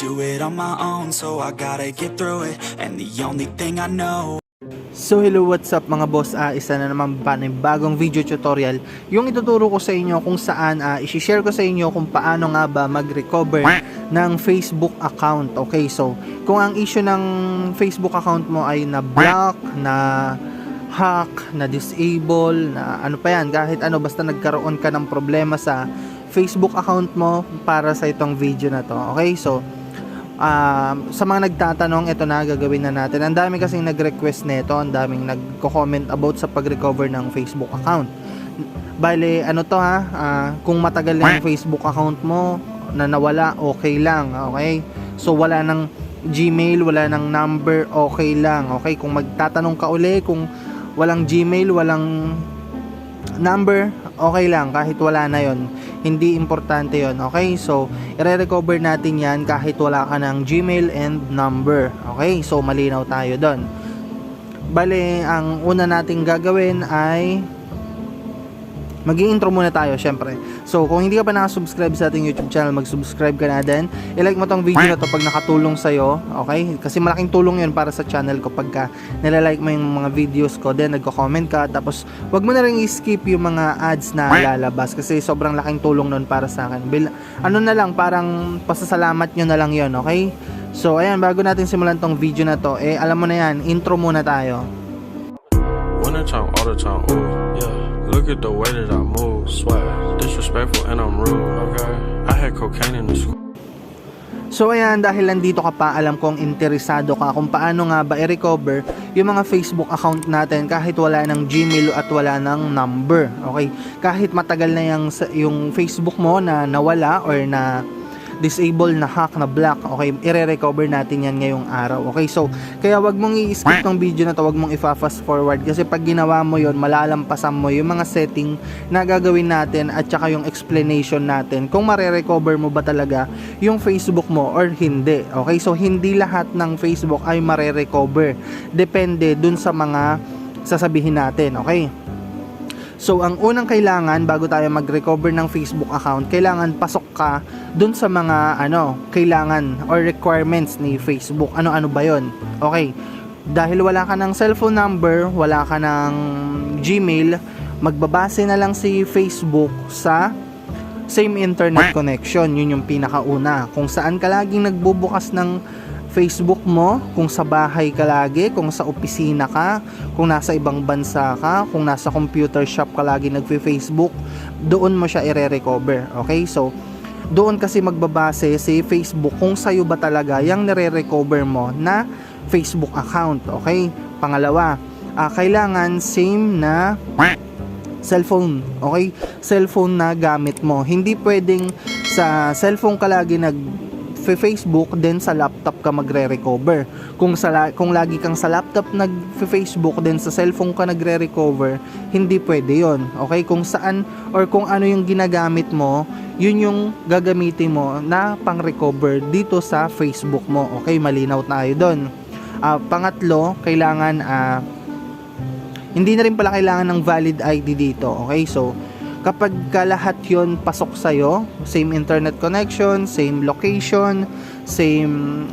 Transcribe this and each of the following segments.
Do it on my own, so I gotta get through it. And the only thing I know. So hello, what's up mga boss, isa na naman bagong video tutorial yung ituturo ko sa inyo kung saan i-share ko sa inyo kung paano nga ba mag-recover ng Facebook account. Okay, so kung ang issue ng Facebook account mo ay na-block, na-hack, na-disable, na ano pa yan, kahit ano, basta nagkaroon ka ng problema sa Facebook account mo para sa itong video na to. Okay, so sa mga nagtatanong, ito na gagawin na natin. Ang dami kasing nag-request nito, ang daming nagko-comment about sa pag-recover ng Facebook account. Bale, ano to kung matagal na yung Facebook account mo na nawala, okay lang, okay? So wala ng Gmail, wala ng number, okay lang, okay? Kung magtatanong ka uli, kung walang Gmail, walang number, okay lang, kahit wala na yon, hindi importante yon. Okay, so i-recover natin yan kahit wala ka ng Gmail and number. Okay, so malinaw tayo doon. Bale, ang una nating gagawin ay mag-i-intro muna tayo, syempre. So kung hindi ka pa nakasubscribe sa ating YouTube channel, mag-subscribe ka na din. I-like mo tong video na to pag nakatulong sa'yo, okay? Kasi malaking tulong yun para sa channel ko pagka nilalike mo yung mga videos ko, then nagko-comment ka, tapos wag mo na rin i-skip yung mga ads na lalabas kasi sobrang laking tulong nun para sa akin. Ano na lang, parang pasasalamat nyo na lang yun, okay? So ayan, bago natin simulan tong video na to, alam mo na yan, intro muna tayo. Winter time, all the time, ooh, yeah. Look at the way that I move, swag, disrespectful and I'm rude, okay. I had cocaine in the school. So ayan, dahil nandito ka pa, alam kong interesado ka kung paano nga ba i-recover yung mga Facebook account natin kahit wala ng Gmail at wala ng number, okay? Kahit matagal na yung Facebook mo na nawala or na disable, na hack, na block, okay, i-recover natin yan ngayong araw, okay? So kaya wag mong i-skip tong video na to, wag mong i-fast forward kasi pag ginawa mo yon, malalampasan mo yung mga setting na gagawin natin at saka yung explanation natin kung mare-recover mo ba talaga yung Facebook mo or hindi, okay? So hindi lahat ng Facebook ay mare-recover, depende dun sa mga sasabihin natin, okay? So, ang unang kailangan bago tayo mag-recover ng Facebook account, kailangan pasok ka dun sa mga kailangan or requirements ni Facebook. Ano-ano ba yon? Okay, dahil wala ka ng cellphone number, wala ka ng Gmail, magbabase na lang si Facebook sa same internet connection. Yun yung pinakauna. Kung saan ka laging nagbubukas ng Facebook mo, kung sa bahay ka lagi, kung sa opisina ka, kung nasa ibang bansa ka, kung nasa computer shop ka lagi nagfe-Facebook, doon mo siya i-recover. Okay? So, doon kasi magbabase si Facebook kung sa'yo ba talaga yung nire-recover mo na Facebook account. Okay? Pangalawa, kailangan same na cellphone. Okay? Cellphone na gamit mo. Hindi pwedeng sa cellphone ka lagi Facebook, then sa laptop ka magre-recover. Kung lagi kang sa laptop nag-Facebook, then sa cellphone ka nagre-recover, hindi pwede yon. Okay? Kung saan or kung ano yung ginagamit mo, yun yung gagamitin mo na pang-recover dito sa Facebook mo. Okay? Malinaw tayo doon. Pangatlo, kailangan hindi na rin pala kailangan ng valid ID dito. Okay? So kapag lahat yon pasok sa'yo, same internet connection, same location, same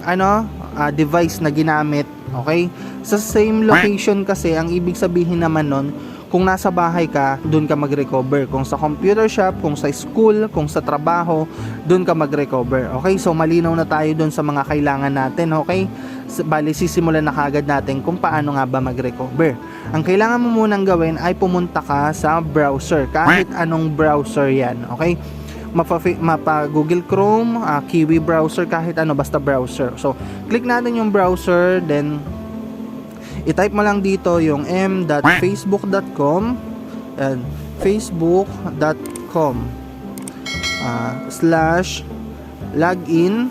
device na ginamit, okay? Sa same location kasi, ang ibig sabihin naman nun, kung nasa bahay ka, dun ka mag-recover. Kung sa computer shop, kung sa school, kung sa trabaho, dun ka mag-recover. Okay? So malinaw na tayo dun sa mga kailangan natin, okay? Bali, sisimulan na kagad natin kung paano nga ba mag-recover. Ang kailangan mo munang gawin ay pumunta ka sa browser, kahit anong browser yan, okay? Mapa Google Chrome, Kiwi browser, kahit ano, basta browser. So click natin yung browser, then i-type mo lang dito yung m.facebook.com and facebook.com /login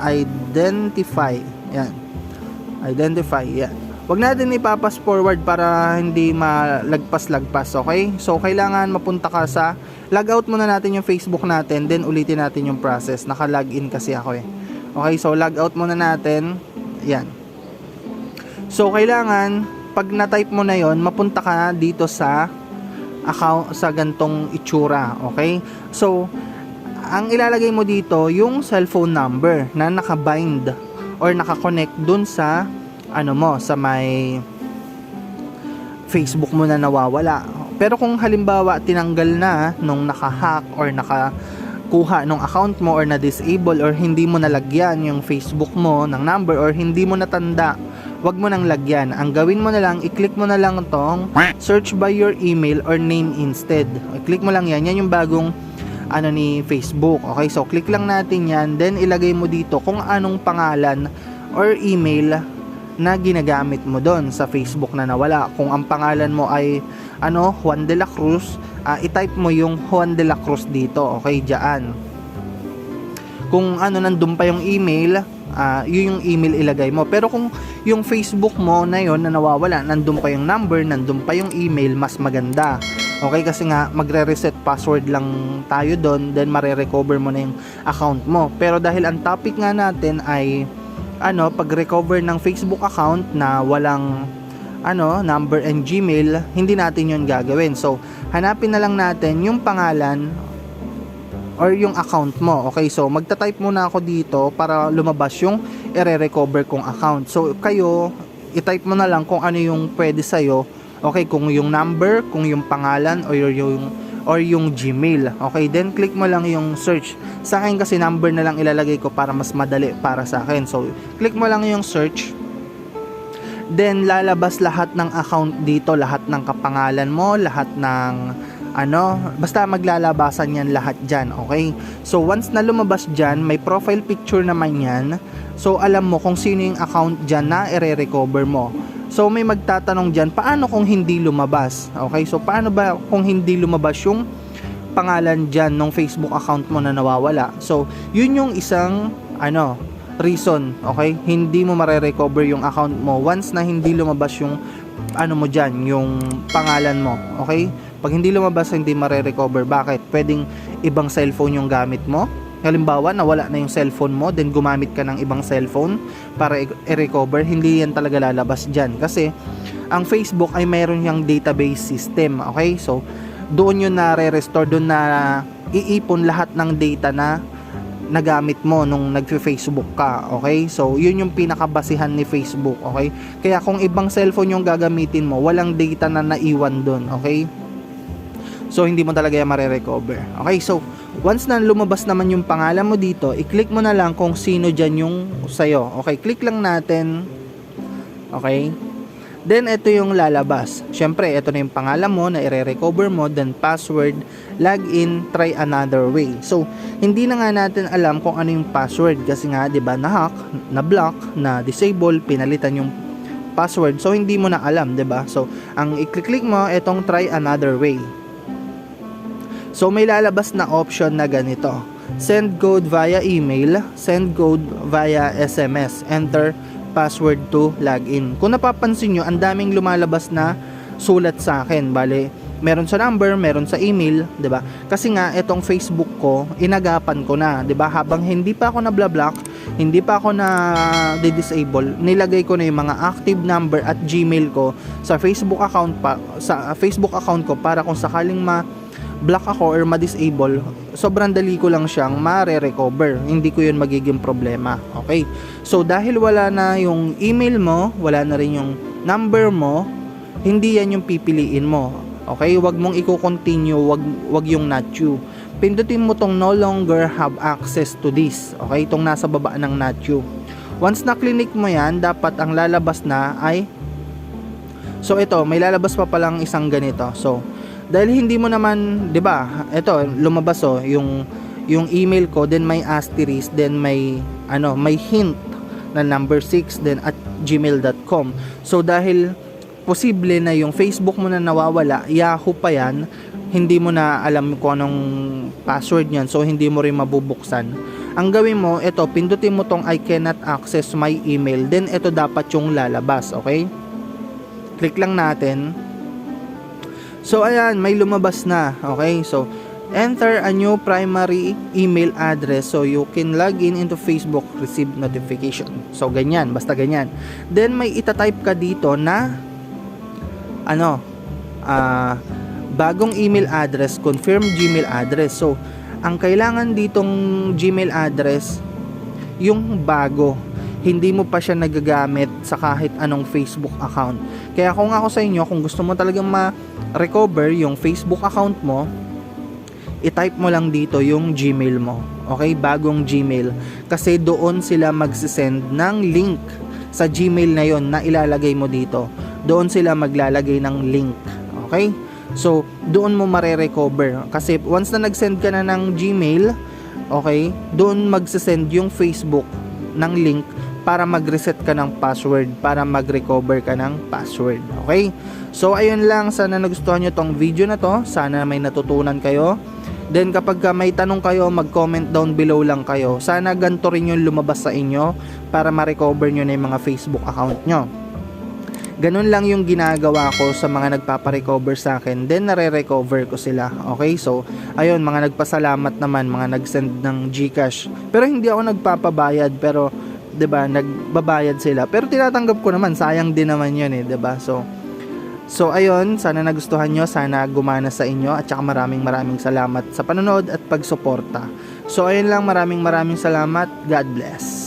/identify. Yan. Identify. Yan. Huwag natin ipapas forward para hindi malagpas-lagpas, okay? So, kailangan mapunta ka sa logout muna natin yung Facebook natin, then ulitin natin yung process. Naka-login kasi ako Okay, so logout muna natin. Yan. So, kailangan pag na-type mo na yon, mapunta ka dito sa account, sa gantong itsura, okay? So, ang ilalagay mo dito yung cellphone number na nakabind or nakakonect dun sa ano mo, sa may Facebook mo na nawawala. Pero kung halimbawa tinanggal na nung naka-hack or nakakuha nung account mo or na-disable or hindi mo nalagyan yung Facebook mo ng number or hindi mo natanda, wag mo nang lagyan. Ang gawin mo na lang, i-click mo na lang tong search by your email or name instead. I-click mo lang yan. Yan yung bagong ano ni Facebook. Okay, so click lang natin yan. Then ilagay mo dito kung anong pangalan or email na ginagamit mo doon sa Facebook na nawala. Kung ang pangalan mo ay Juan de la Cruz, i-type mo yung Juan de la Cruz dito. Okay, diyan. Kung nandun pa yung email, yun yung email ilagay mo. Pero kung yung Facebook mo na yun na nawawala, nandun pa yung number, nandun pa yung email, mas maganda. Okay, kasi nga magre-reset password lang tayo doon, then mare-recover mo na yung account mo. Pero dahil ang topic nga natin ay pag-recover ng Facebook account na walang number and Gmail, hindi natin yun gagawin. So, hanapin na lang natin yung pangalan or yung account mo. Okay, so magta-type muna ako dito para lumabas yung i-recover kong account. So, kayo, i-type mo na lang kung ano yung pwede sa'yo. Okay, kung yung number, kung yung pangalan or yung Gmail. Okay, then click mo lang yung search. Sa akin kasi number na lang ilalagay ko para mas madali para sa akin. So, click mo lang yung search. Then lalabas lahat ng account dito, lahat ng kapangalan mo, lahat ng basta maglalabasan yan lahat dyan. Okay, so once na lumabas dyan, may profile picture naman yan. So alam mo kung sino yung account dyan na i-recover mo. So may magtatanong dyan, paano kung hindi lumabas? Okay, so paano ba kung hindi lumabas yung pangalan dyan ng Facebook account mo na nawawala? So yun yung isang reason, okay? Hindi mo mare-recover yung account mo once na hindi lumabas yung mo dyan, yung pangalan mo. Okay, pag hindi lumabas, hindi mare-recover. Bakit? Pwedeng ibang cellphone yung gamit mo. Halimbawa, nawala na yung cellphone mo, then gumamit ka ng ibang cellphone para i-recover, hindi yan talaga lalabas dyan. Kasi, ang Facebook ay mayroon yung database system. Okay? So, doon yun na re-restore, doon na iipon lahat ng data na nagamit mo nung nag-Facebook ka. Okay? So, yun yung pinakabasihan ni Facebook. Okay? Kaya kung ibang cellphone yung gagamitin mo, walang data na naiwan doon. Okay? So, hindi mo talaga yan mare-recover. Okay? So, once na lumabas naman yung pangalan mo dito, i-click mo na lang kung sino dyan yung sa'yo. Okay, click lang natin. Okay. Then, ito yung lalabas. Siyempre, ito na yung pangalan mo na i-recover mo. Then, password, login, try another way. So, hindi na nga natin alam kung ano yung password. Kasi nga, di ba, na-hack, na-block, na-disable, pinalitan yung password. So, hindi mo na alam, di ba? So, ang i-click mo, itong try another way. So, may lalabas na option na ganito. Send code via email, send code via SMS, enter password to login. Kung napapansin nyo, ang daming lumalabas na sulat sa akin. Bale, meron sa number, meron sa email, 'di ba? Kasi nga itong Facebook ko, inagapan ko na, 'di ba? Habang hindi pa ako na-block, hindi pa ako na disable, nilagay ko na yung mga active number at Gmail ko sa Facebook account ko para kung sakaling block ako or ma-disable, sobrang dali ko lang siyang mare-recover. Hindi ko yun magiging problema. Okay? So, dahil wala na yung email mo, wala na rin yung number mo, hindi yan yung pipiliin mo. Okay? Wag mong i-continue, wag yung not you. Pindutin mo tong no longer have access to this. Okay? Itong nasa baba ng not you. Once na clinic mo yan, dapat ang lalabas na ay ito, may lalabas pa palang isang ganito. So, dahil hindi mo naman, 'di ba? Ito, lumabas yung email ko, then may asterisk, then may hint na number 6 then at gmail.com. So dahil posible na yung Facebook mo na nawawala, Yahoo pa yan, hindi mo na alam kung anong password niyan, so hindi mo rin mabubuksan. Ang gawin mo, ito, pindutin mo tong I cannot access my email, then ito dapat yung lalabas. Okay? Click lang natin. So, ayan, may lumabas na. Okay, so, enter a new primary email address so you can log in into Facebook, receive notification. So, ganyan, basta ganyan. Then, may itatype ka dito na bagong email address, confirm Gmail address. So, ang kailangan ditong Gmail address, yung bago. Hindi mo pa siya nagagamit sa kahit anong Facebook account. Kaya kung ako sa inyo, kung gusto mo talagang ma-recover yung Facebook account mo, i-type mo lang dito yung Gmail mo. Okay? Bagong Gmail. Kasi doon sila magsisend ng link sa Gmail na yon na ilalagay mo dito. Doon sila maglalagay ng link. Okay? So, doon mo mare-recover. Kasi once na nag-send ka na ng Gmail, okay, doon magsisend yung Facebook ng link para mag-reset ka ng password, para mag-recover ka ng password. Okay? So, ayun lang. Sana nagustuhan nyo tong video na to. Sana may natutunan kayo. Then, kapag may tanong kayo, mag-comment down below lang kayo. Sana ganito rin yung lumabas sa inyo para ma-recover nyo na yung mga Facebook account nyo. Ganun lang yung ginagawa ko sa mga nagpapa-recover sa akin. Then, nare-recover ko sila. Okay? So, ayun, mga nagpasalamat naman, mga nag-send ng GCash. Pero hindi ako nagpapabayad. Pero, 'di ba, nagbabayad sila. Pero tinatanggap ko naman, sayang din naman 'yun 'di ba? So ayun, sana nagustuhan nyo, sana gumana sa inyo at saka maraming salamat sa panonood at pagsuporta. So ayun lang, maraming salamat. God bless.